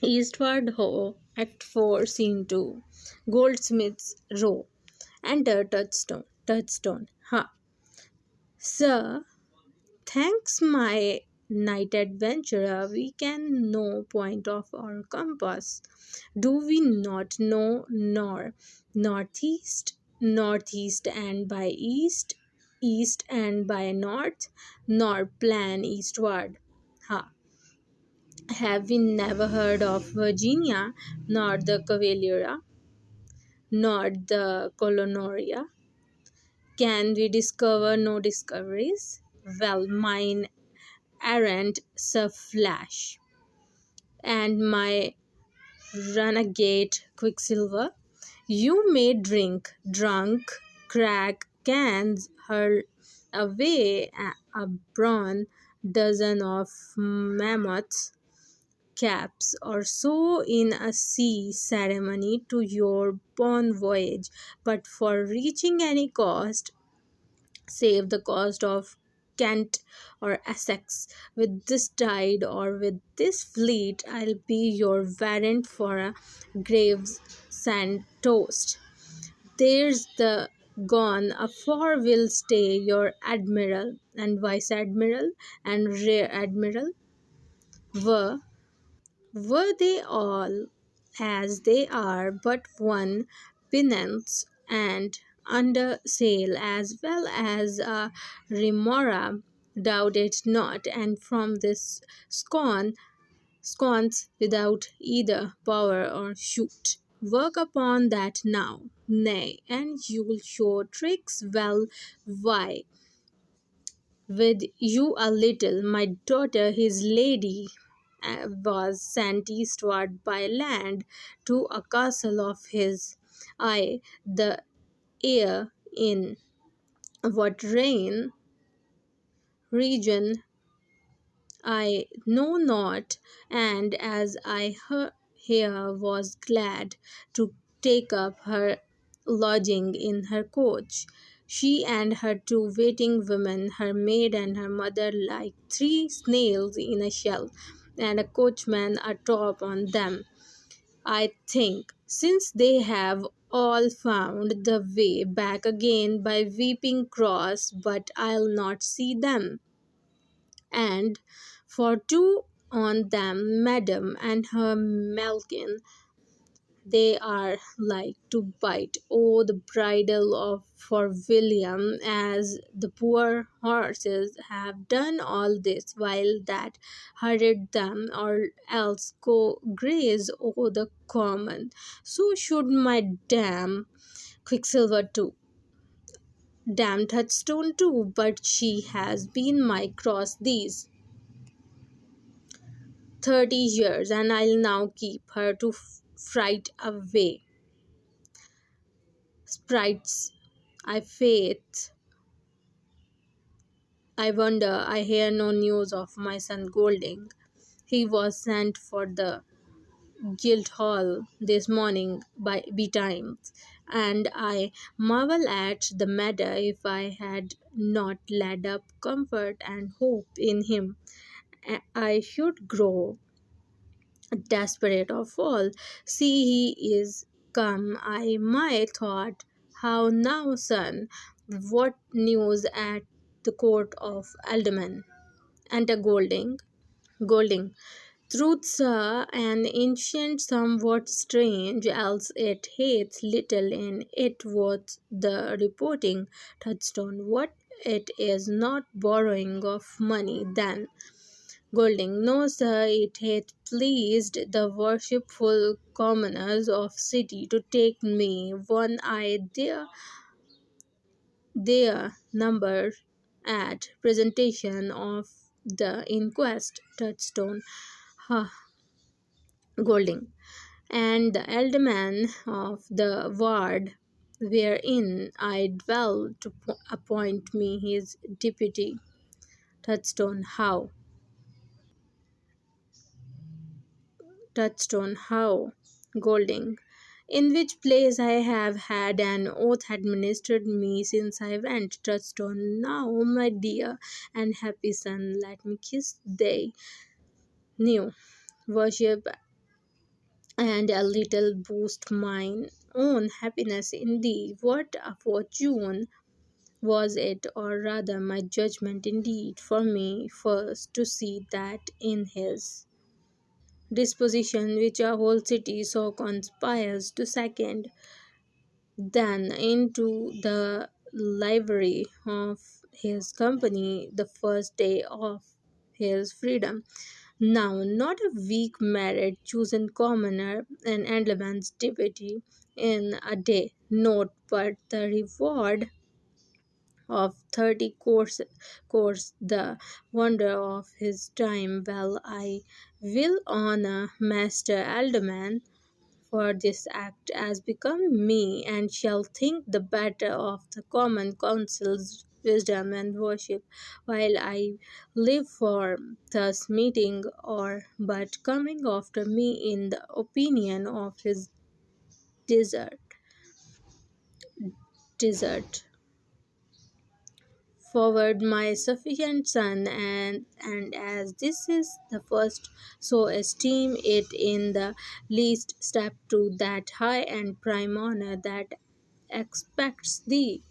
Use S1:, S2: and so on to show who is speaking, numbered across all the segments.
S1: Eastward Ho, Act 4, Scene 2, Goldsmith's Row, Enter Touchstone. Touchstone. Ha. Sir, thanks my night adventurer, we can know point of our compass. Do we not know nor northeast, northeast and by east, east and by north, nor plan eastward? Ha. Have we never heard of Virginia, nor the Cavaliera, nor the Colonoria? Can we discover no discoveries? Well, mine aren't Sir Flash and my renegade Quicksilver. You may drunk, crack cans, hurl away a brawn dozen of mammoths caps or so in a sea ceremony to your bon voyage, but for reaching any cost, save the cost of Kent or Essex. With this tide or with this fleet, I'll be your warrant for a Graves sand toast. There's the gone afar will stay your admiral and vice admiral and rear admiral. Were were they all as they are but one pinnace and under sail as well as a remora? Doubt it not, and from this sconce without either power or shoot. Work upon that now, nay, and you'll show tricks well. Why, with you a little, my daughter, his lady, was sent eastward by land to a castle of his. I, the heir in what region I know not, and as I here was glad to take up her lodging in her coach. She and her two waiting women, her maid and her mother, like three snails in a shell, and a coachman atop on them. I think, since they have all found the way back again by Weeping Cross, but I'll not see them and for two on them, madam and her malkin, they are like to bite. Oh, the bridle of for William, as the poor horses have done all this while that hurried them, or else go graze o'er the common. So should my Quicksilver too. Damn Touchstone too, but she has been my cross these 30 years, and I'll now keep her to fright away sprites. I faith, I wonder, I hear no news of my son Golding. He was sent for the Guildhall this morning by betimes, and I marvel at the matter if I had not laid up comfort and hope in him. I should grow desperate of all. See, he is come. I my thought, how now, son? What news at the court of Alderman? Enter Golding. Golding. Truth, sir, an ancient somewhat strange, else it hates little in it worth the reporting. Touchstone. What it is not borrowing of money, then Golding. No, sir, it hath pleased the worshipful commoners of city to take me one eye their number at presentation of the inquest. Touchstone. Ha, Golding. And the alderman of the ward wherein I dwell to appoint me his deputy. Touchstone. How? Touchstone. How? Golding. In which place I have had an oath administered me since I went. Touchstone. Now, my dear and happy son, let me kiss thee. New. Worship and a little boost mine own happiness indeed. What a fortune was it, or rather my judgment indeed, for me first to see that in his disposition which a whole city so conspires to second, then into the livery of his company the first day of his freedom. Now, not a weak married chosen commoner, an element deputy in a day, note, but the reward of 30 course the wonder of his time. Well, I will honor Master Alderman for this act as become me, and shall think the better of the common council's wisdom and worship while I live, for thus meeting or but coming after me in the opinion of his desert desert forward my sufficient son, and as this is the first, so esteem it in the least step to that high and prime honor that expects thee.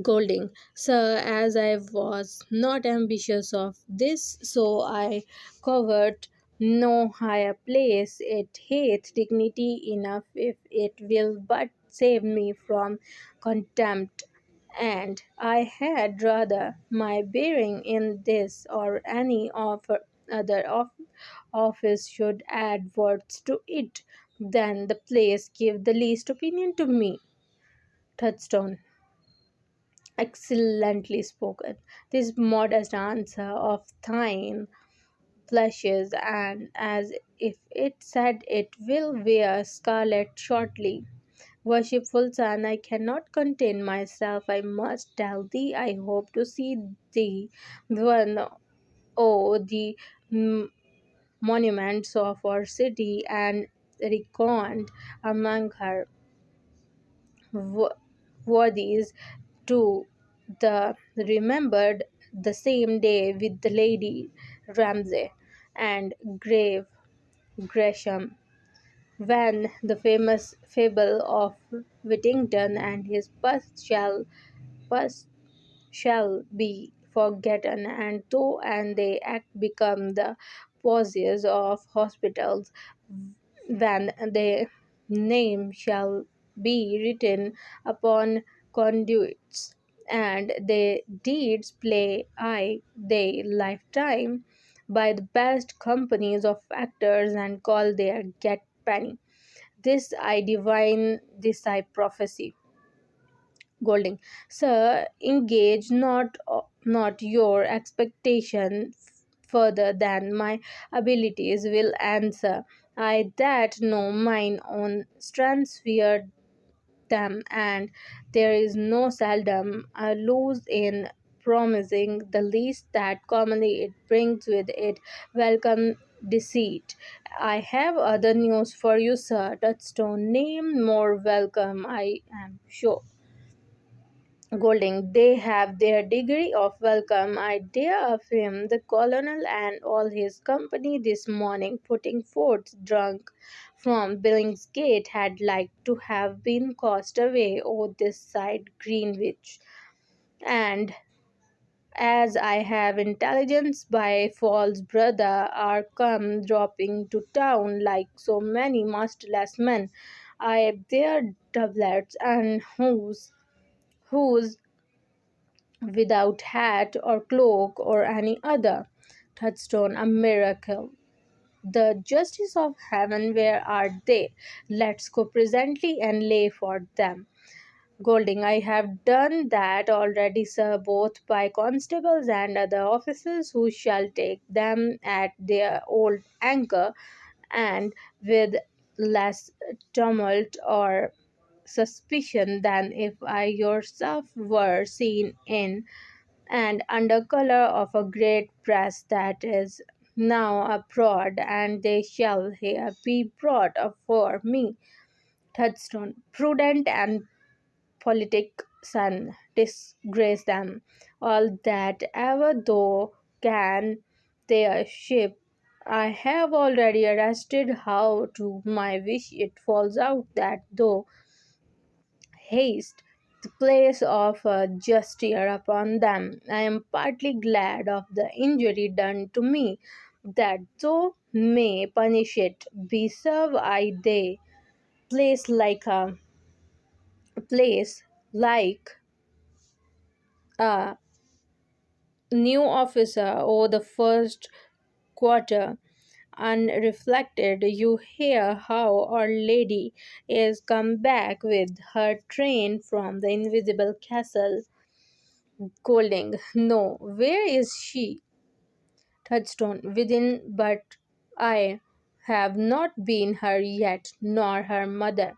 S1: Golding, sir, as I was not ambitious of this, so I covet no higher place. It hath dignity enough if it will but save me from contempt. And I had rather my bearing in this or any of other office should add words to it, than the place give the least opinion to me. Touchstone. Excellently spoken. This modest answer of thine blushes, and as if it said it will wear scarlet shortly. Worshipful son, I cannot contain myself. I must tell thee, I hope to see thee one the mm, monuments of our city, and reckoned among her wo- worthies to the remembered the same day with the Lady Ramsay and Grave Gresham, when the famous fable of Whittington and his pus shall be forgotten, and though and they act become the pauses of hospitals, when their name shall be written upon conduits, and their deeds play their lifetime by the best companies of actors, and call their get penny. This I divine, this I prophesy. Golding, sir, engage not your expectation further than my abilities will answer. I that know mine own strengths fear them, and there is no seldom a lose in promising the least that commonly it brings with it welcome deceit. I have other news for you, sir. Touchstone, name more welcome, I am sure. Golding, they have their degree of welcome. I dare affirm the colonel and all his company this morning, putting forth drunk from Billingsgate, had like to have been cast away o' this side Greenwich. And as I have intelligence by false brother are come dropping to town like so many masterless men, I their doublets, and whose without hat or cloak or any other touchstone, a miracle. The justice of heaven, where are they? Let's go presently and lay for them. Golding, I have done that already, sir, both by constables and other officers, who shall take them at their old anchor, and with less tumult or suspicion than if I yourself were seen in, and under color of a great press that is now abroad, and they shall here be brought up for me. Touchstone, prudent and politic son, disgrace them all that ever thou can their ship I have already arrested how to my wish it falls out that though haste the place of a justure upon them. I am partly glad of the injury done to me, that though may punish it, be serve I they place like a place like a new officer or the first quarter. Unreflected, you hear how Our Lady is come back with her train from the invisible castle, scolding. No, where is she? Touchstone within, but I have not been her yet, nor her mother.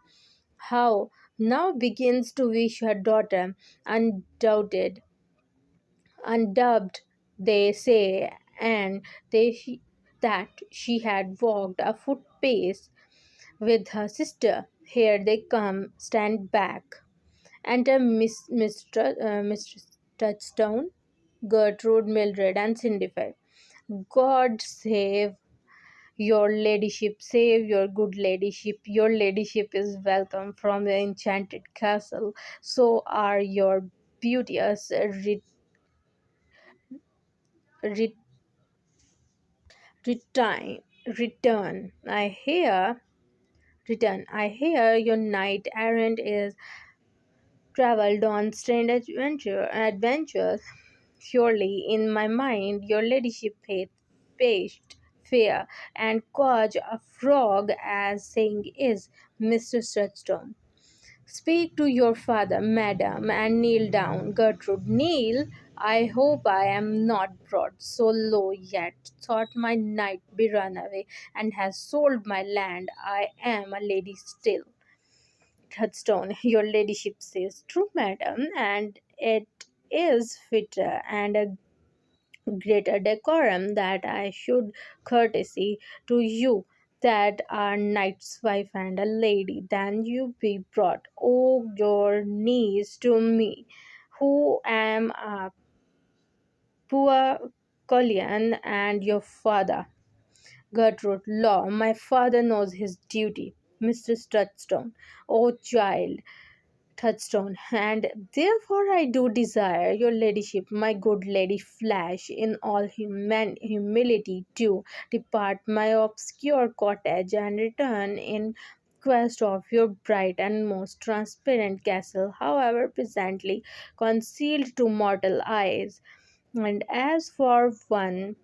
S1: How now begins to wish her daughter, undoubted, undubbed, they say, and they that she had walked a foot pace with her sister. Here they come, stand back. Enter Mistress Touchstone, Gertrude, Mildred, and Cinderella. God save your good ladyship. Your ladyship is welcome from the enchanted castle. So are your beauteous re- return. Return. I hear your knight errant is travelled on strange adventures. Surely, in my mind, your ladyship hath faced fair and caught a frog, as saying is, Mr. Touchstone. Speak to your father, madam, and kneel down. Gertrude, kneel. I hope I am not brought so low yet. Thought my knight be run away, and has sold my land. I am a lady still. Touchstone, your ladyship says true, madam, and it is fitter and a greater decorum that I should courtesy to you that are knight's wife and a lady, than you be brought your knees to me, who am a poor cullion and your father. Gertrude, law, my father knows his duty. Mr. Touchstone, O child, Touchstone, and therefore I do desire your ladyship, my good lady Flash, in all humility to depart my obscure cottage and return in quest of your bright and most transparent castle, however presently concealed to mortal eyes. And as for one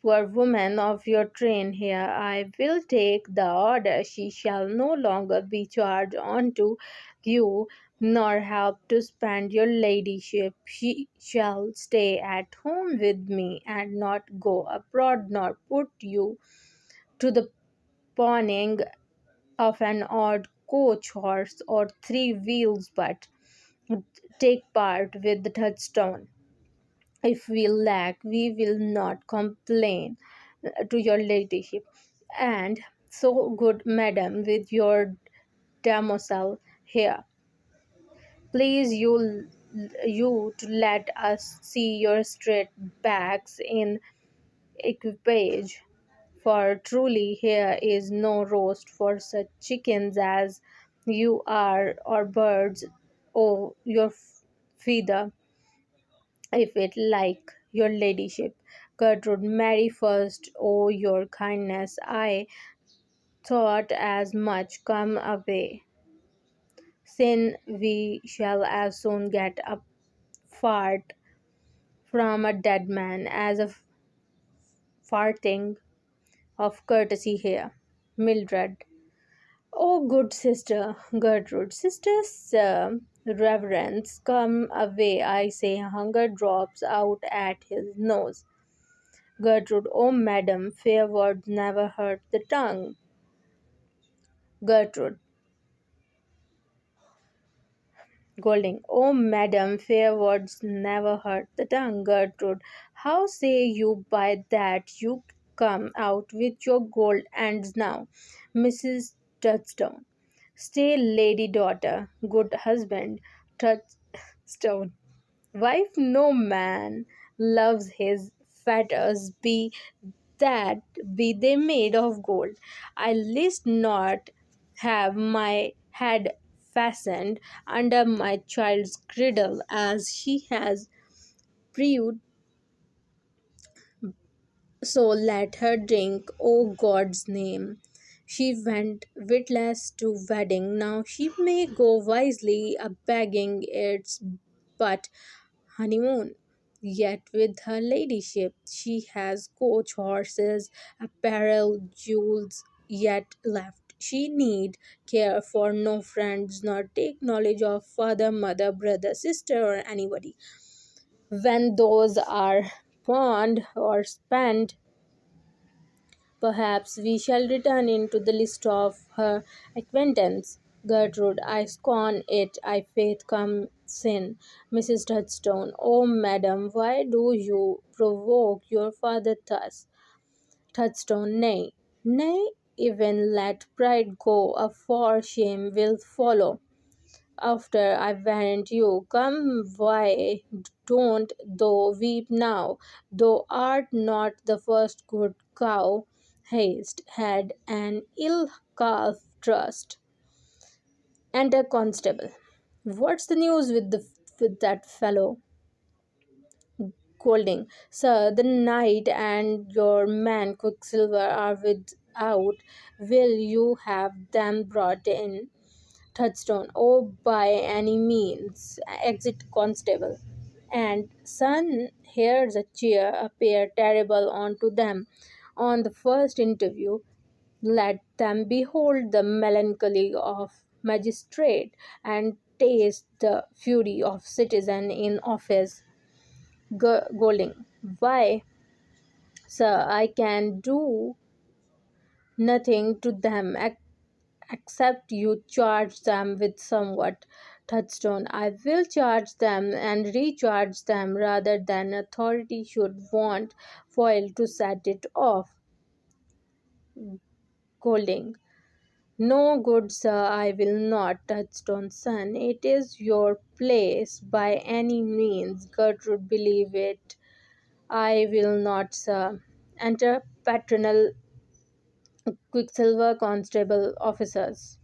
S1: poor woman of your train here, I will take the order. She shall no longer be charged unto you, nor help to spend your ladyship. She shall stay at home with me, and not go abroad, nor put you to the pawning of an odd coach horse or three wheels, but take part with the touchstone. If we lack, we will not complain to your ladyship. And so, good madam, with your damosel here, please you to let us see your straight backs in equipage, for truly here is no roast for such chickens as you are, or birds, or your feather, if it like your ladyship. Gertrude, marry first, oh your kindness, I thought as much. Come away, sin we shall as soon get a fart from a dead man as a farting of courtesy here. Mildred, oh good sister. Gertrude, sisters, reverence, come away, I say. Hunger drops out at his nose. Gertrude, oh madam, fair words never hurt the tongue. Gertrude, Golding, oh madam, fair words never hurt the tongue. Gertrude, how say you by that? You come out with your gold ends now. Mrs. Touchstone, stay, lady daughter, good husband. Touchstone, wife, no man loves his fetters be that be they made of gold. I list not have my head fastened under my child's cradle as she has proved, so let her drink, O God's name. She went witless to wedding, now she may go wisely a begging its but honeymoon. Yet with her ladyship she has coach horses, apparel, jewels yet left. She need care for no friends, nor take knowledge of father, mother, brother, sister, or anybody. When those are pawned or spent, perhaps we shall return into the list of her acquaintance. Gertrude, I scorn it, I faith come sin. Mrs. Touchstone, oh madam, why do you provoke your father thus? Touchstone, nay, nay, even let pride go, a for shame will follow. After I warrant you, come, why don't thou weep now? Thou art not the first good cow hast had an ill calf trust. Enter constable. What's the news with that fellow? Golding. Sir, the knight and your man Quicksilver are without. Will you have them brought in? Touchstone. Oh, by any means. Exit constable. And son, here's a cheer, appear terrible unto them. On the first interview, let them behold the melancholy of magistrate and taste the fury of citizen in office. Golding. Why, sir, I can do nothing to them except you charge them with somewhat. Touchstone. I will charge them and recharge them rather than authority should want foil to set it off. Golding. No, good sir, I will not. Touchstone. Son, it is your place by any means. Gertrude, believe it. I will not, sir. Enter patronal Quicksilver constable officers.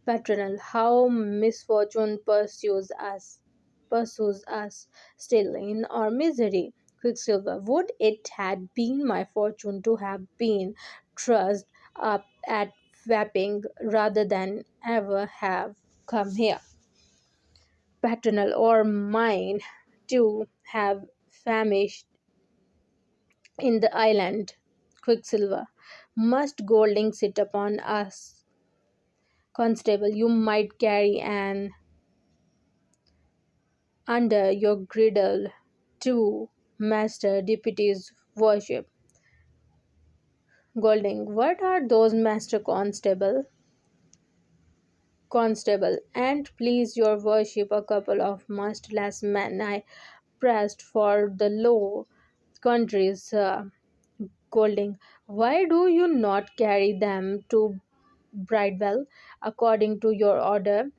S1: Patronal, how misfortune pursues us still in our misery. Quicksilver, would it had been my fortune to have been trussed up at Wapping rather than ever have come here. Patronal, or mine to have famished in the island. Quicksilver, must Golding sit upon us? Constable, you might carry an under your griddle two master deputies worship. Golding, what are those, master constable? Constable, and please your worship, a couple of masterless men I pressed for the Low Countries. Golding, why do you not carry them to Bridewell according to your order?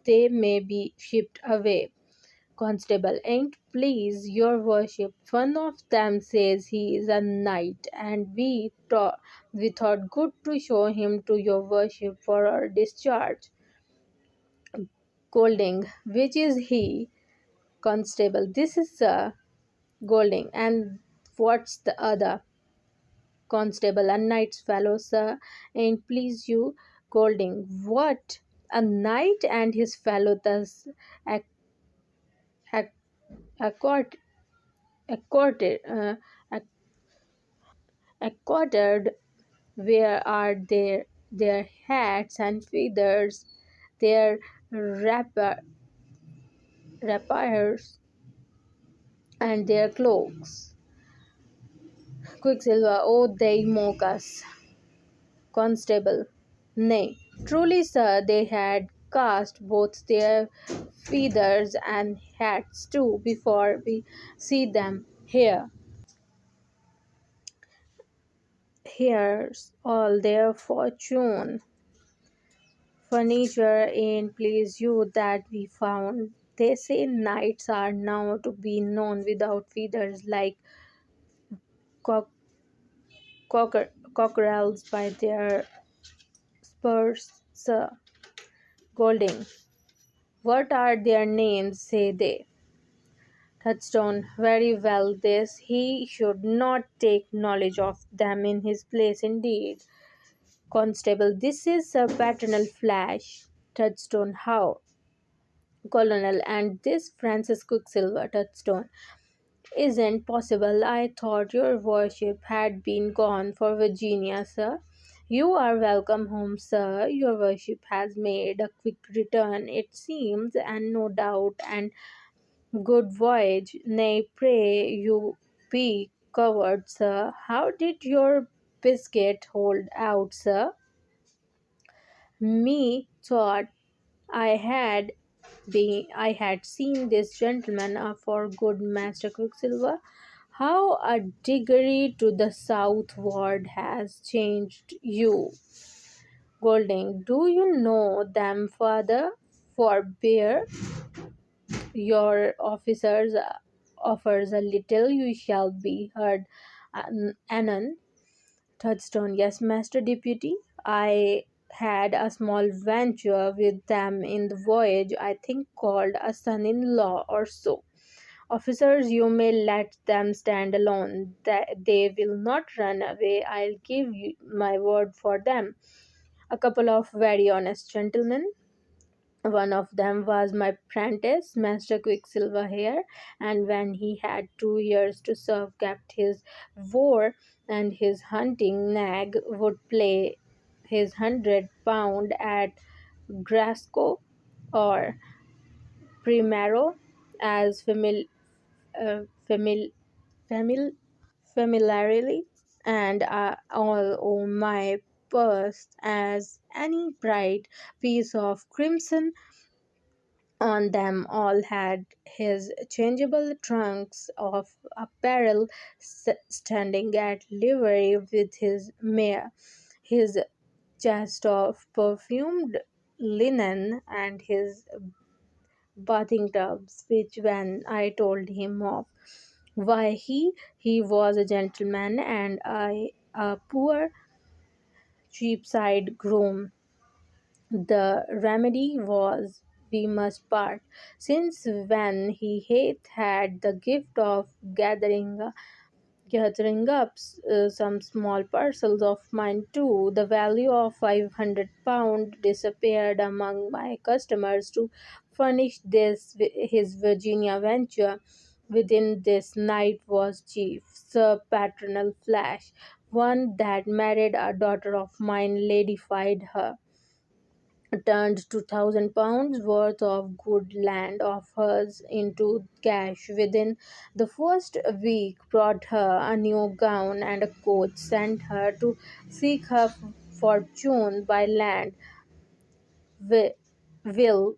S1: They may be shipped away. Constable, ain't please your worship, one of them says he is a knight, and we thought good to show him to your worship for our discharge. Golding, which is he? Constable, this is Golding, and what's the other? Constable, a knight's fellow, sir, ain't please you? Golding, what? A knight and his fellow thus ac- ac- accord accorded, accorded, where are their hats and feathers, their rapiers, and their cloaks? Quicksilver, oh, they mock us. Constable, nay, truly, sir, they had cast both their feathers and hats too before we see them here. Here's all their fortune. Furniture ain't please you that we found. They say knights are now to be known without feathers like cockerels by their spurs, sir. Golding. What are their names, say they? Touchstone. Very well, this he should not take knowledge of them in his place indeed. Constable. This is a paternal flash. Touchstone. How? Colonel. And this Francis Quicksilver. Touchstone. Isn't possible. I thought your worship had been gone for Virginia, sir. You are welcome home, sir. Your worship has made a quick return, it seems, and no doubt, and good voyage. Nay, pray you be covered, sir. How did your biscuit hold out, sir? Me thought I had seen this gentleman for good Master Quicksilver. How a degree to the southward has changed you. Golding. Do you know them, father? Forbear your officers offers a little, you shall be heard anon. Touchstone. Yes, Master Deputy. I had a small venture with them in the voyage, I think called a son-in-law or so. Officers, you may let them stand alone. They will not run away. I'll give you my word for them. A couple of very honest gentlemen. One of them was my apprentice, Master Quicksilver here, and when he had 2 years to serve, kept his war, and his hunting nag would play his £100 at Grasco or Primero as famil, famil, familiarly, and all owe my purse as any bright piece of crimson on them all had his changeable trunks of apparel standing at livery with his mare, his chest of perfumed linen, and his bathing tubs, which when I told him of, why he was a gentleman and I a poor cheapside groom. The remedy was we must part, since when he hath had the gift of gathering up some small parcels of mine too. The value of £500 disappeared among my customers to furnish this his Virginia venture. Within this night was chief, Sir Patronal Flash, one that married a daughter of mine, ladyfied her, turned £2,000 worth of good land of hers into cash within the first week, brought her a new gown and a coat, sent her to seek her fortune by land, will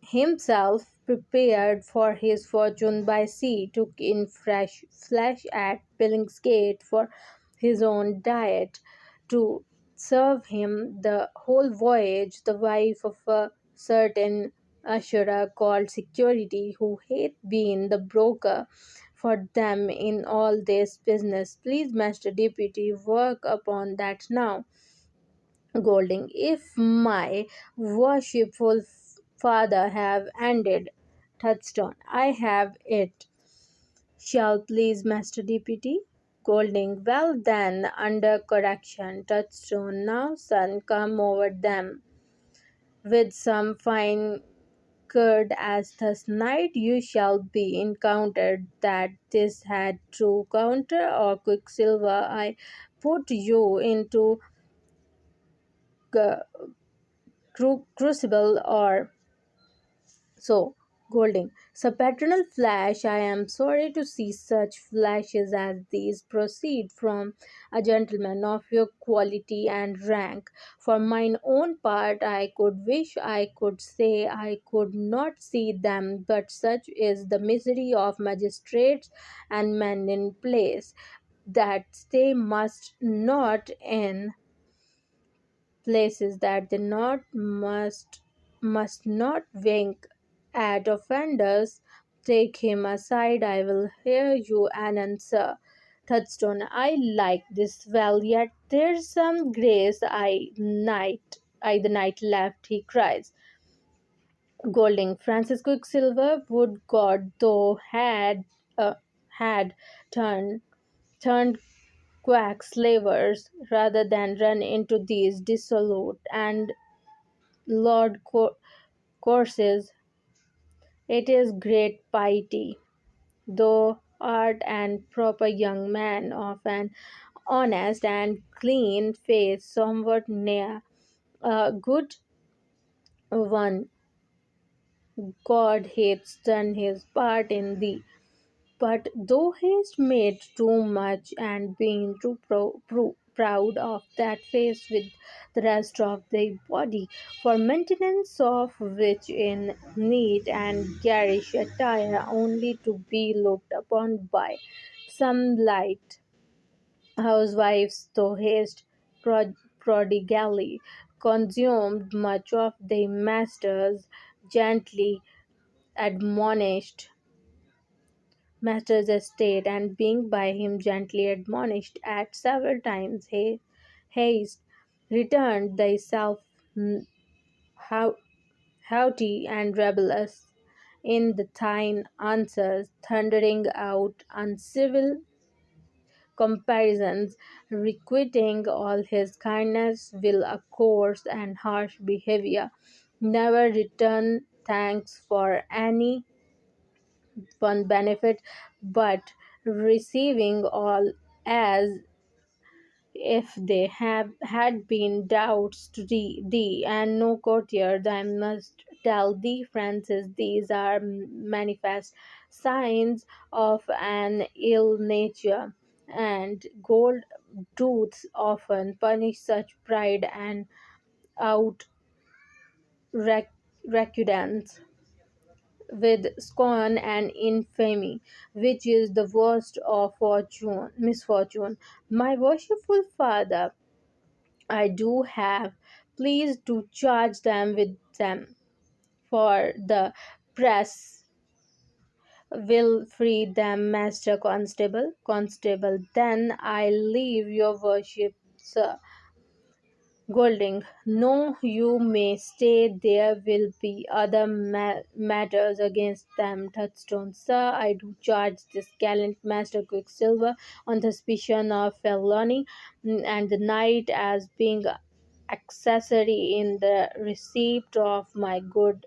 S1: himself prepared for his fortune by sea, took in fresh flesh at Billingsgate for his own diet, to serve him the whole voyage, the wife of a certain ussurer called Security, who hath been the broker for them in all this business. Please, Master Deputy, work upon that now. Golding. If my worshipful father have ended. Touchstone. I have it. Shall please, Master Deputy. Golding. Well then, under correction. Touchstone. Now, son, come over them with some fine curd, as this night you shall be encountered that this had true counter or quicksilver. I put you into crucible or so. Golding. So, paternal flash, I am sorry to see such flashes as these proceed from a gentleman of your quality and rank. For mine own part, I could wish I could say I could not see them, but such is the misery of magistrates and men in place, that they must not wink at offenders. Take him aside, I will hear you anon, sir. Touchstone. I like this well, yet there's some grace the night left, he cries. Golding. Francis Quicksilver would God thou had turned quack slavers rather than run into these dissolute and lord courses. It is great piety, thou art and proper young man of an honest and clean face, somewhat near a good one. God hath done his part in thee. But thou hast made too much and been too proud of that face with the rest of thy body, for maintenance of which in neat and garish attire, only to be looked upon by some light housewives thou hast prodigally consumed much of thy master's gently admonished master's estate, and being by him gently admonished at several times, haste, returned thyself how, haughty and rebellious in the thine answers, thundering out uncivil comparisons, requiting all his kindness, will a coarse and harsh behavior, never return thanks for any one benefit, but receiving all as if they had been doubts to thee, and no courtier thy must tell thee, Francis, these are manifest signs of an ill nature, and gold tooths often punish such pride and outrecudance with scorn and infamy, which is the worst of misfortune. My worshipful father, I do have pleased to charge them with them, for the press will free them, Master Constable. Constable, then I leave your worship, sir. Golding, no, you may stay. There will be other matters against them. Touchstone, sir, I do charge this gallant Master Quicksilver on the suspicion of felony and the knight as being accessory in the receipt of my goods.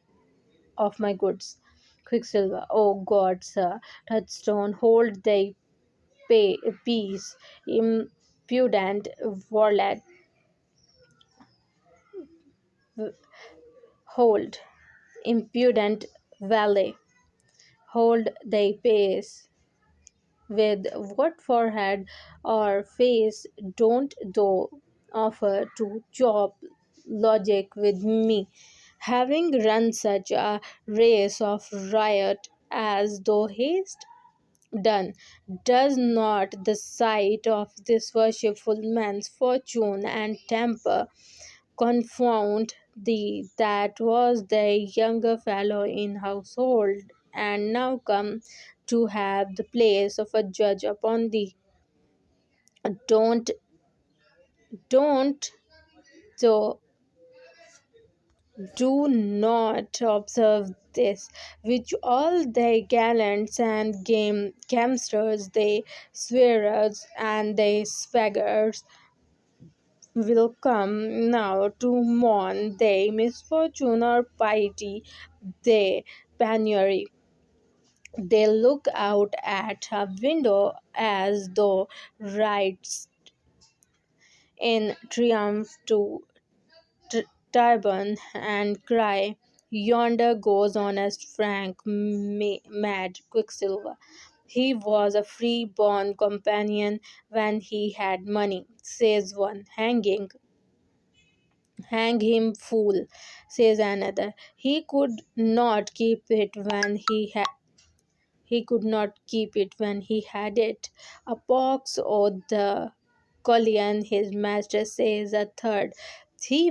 S1: Quicksilver, oh God, sir. Touchstone, hold thy peace, impudent varlet. Hold, impudent valet, hold thy pace. With what forehead or face don't thou offer to chop logic with me, having run such a race of riot as thou hast done? Does not the sight of this worshipful man's fortune and temper confound thee, that was the younger fellow in household, and now come to have the place of a judge upon thee? Don't, don't, so do not observe this, which all thy gallants and gamesters, they swearers and they swaggers, will come now to mourn thy misfortune or piety thy penury. They look out at a window as though rides in triumph to Tyburn, and cry, yonder goes honest Frank, mad Quicksilver. He was a free-born companion when he had money, says one. Hang him, fool, says another. He could not keep it when he had it. A pox o' the Collion, his master, says a third. He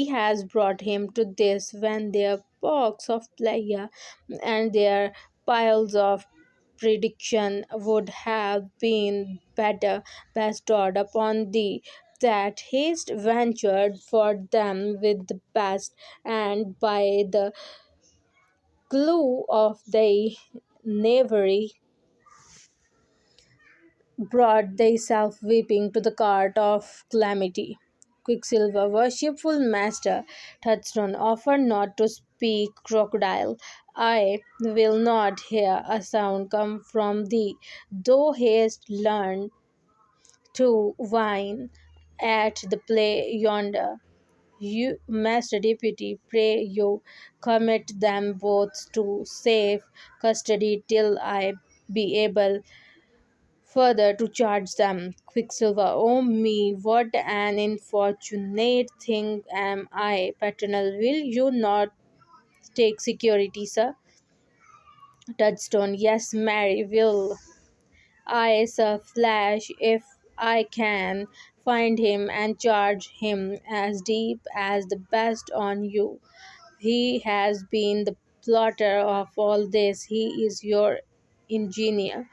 S1: has brought him to this when their pox of player and their piles of prediction would have been better bestowed upon thee, that haste ventured for them with the best, and by the clue of thy knavery brought thyself weeping to the cart of calamity. Quicksilver, worshipful master, Touchstone, offer not to speak, crocodile. I will not hear a sound come from thee. Thou hast learned to whine at the play yonder. You, Master Deputy, pray you commit them both to safe custody till I be able further to charge them. Quicksilver, oh me, what an unfortunate thing am I. Paternal, will you not take security, sir? Touchstone, yes, Mary will. I, sir, flash if I can find him and charge him as deep as the best on you. He has been the plotter of all this. He is your engineer.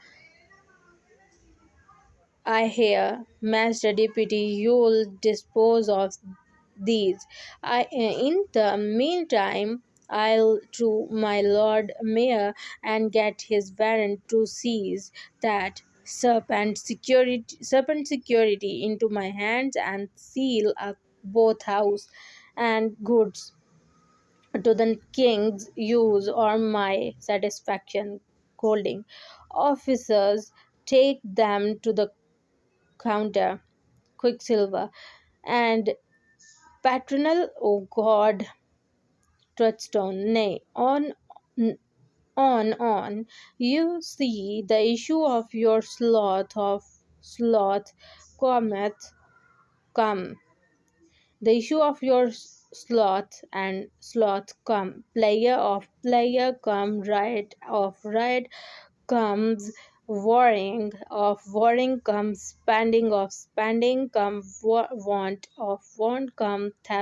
S1: I hear, Master Deputy, you'll dispose of these. In the meantime, I'll to my Lord Mayor and get his warrant to seize that serpent security into my hands and seal up both house and goods to the king's use or my satisfaction. Holding officers, take them to the counter. Quicksilver and paternal, O God, Touchstone, nay, on. You see, the issue of your sloth cometh come. The issue of your sloth come. Player of player come, right of right comes warring, of warring comes spending, of spending come want, of want come theft.